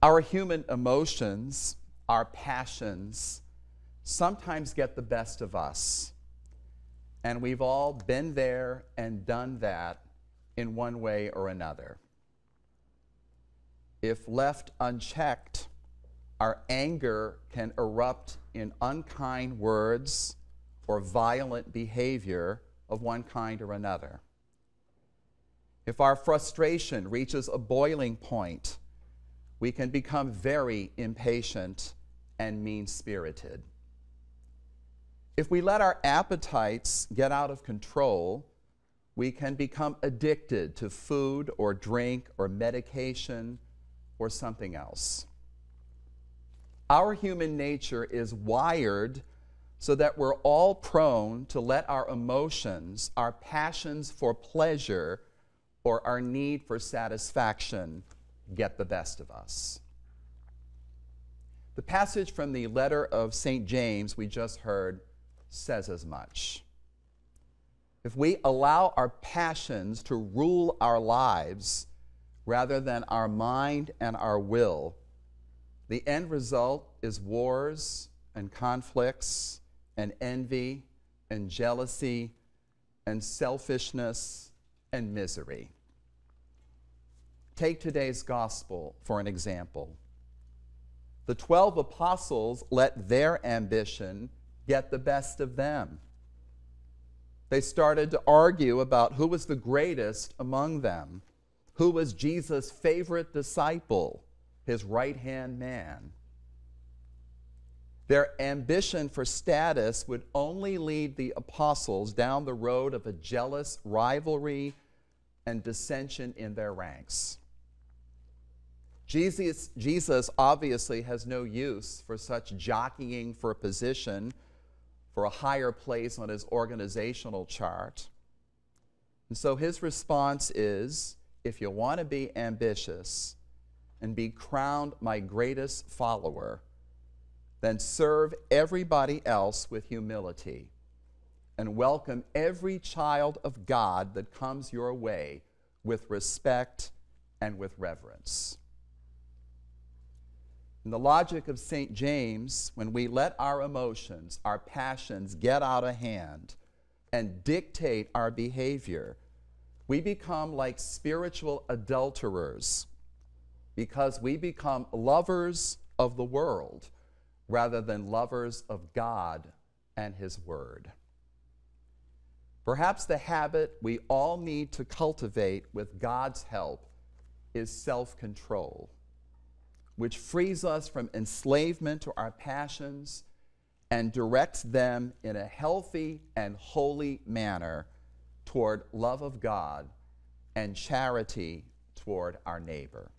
Our human emotions, our passions, sometimes get the best of us. And we've all been there and done that in one way or another. If left unchecked, our anger can erupt in unkind words or violent behavior of one kind or another. If our frustration reaches a boiling point, we can become very impatient and mean-spirited. If we let our appetites get out of control, we can become addicted to food or drink or medication or something else. Our human nature is wired so that we're all prone to let our emotions, our passions for pleasure, or our need for satisfaction get the best of us. The passage from the letter of St. James we just heard says as much. If we allow our passions to rule our lives rather than our mind and our will, the end result is wars and conflicts and envy and jealousy and selfishness and misery. Take today's gospel for an example. The 12 apostles let their ambition get the best of them. They started to argue about who was the greatest among them, who was Jesus' favorite disciple, his right-hand man. Their ambition for status would only lead the apostles down the road of a jealous rivalry and dissension in their ranks. Jesus obviously has no use for such jockeying for a position, for a higher place on his organizational chart. And so his response is, if you want to be ambitious and be crowned my greatest follower, then serve everybody else with humility and welcome every child of God that comes your way with respect and with reverence. In the logic of St. James, when we let our emotions, our passions get out of hand and dictate our behavior, we become like spiritual adulterers because we become lovers of the world rather than lovers of God and His Word. Perhaps the habit we all need to cultivate with God's help is self-control, which frees us from enslavement to our passions and directs them in a healthy and holy manner toward love of God and charity toward our neighbor.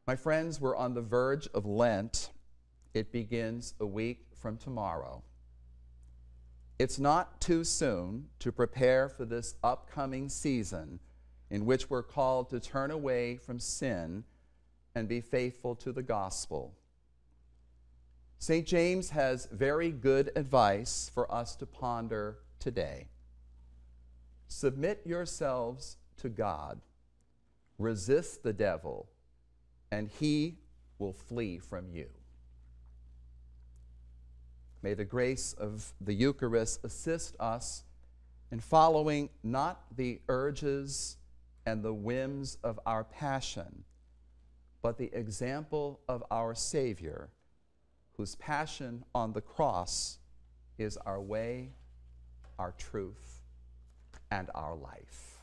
My friends, we're on the verge of Lent. It begins a week from tomorrow. It's not too soon to prepare for this upcoming season in which we're called to turn away from sin and be faithful to the gospel. St. James has very good advice for us to ponder today. Submit yourselves to God. Resist the devil, and he will flee from you. May the grace of the Eucharist assist us in following not the urges and the whims of our passion, but the example of our Savior, whose passion on the cross is our way, our truth, and our life.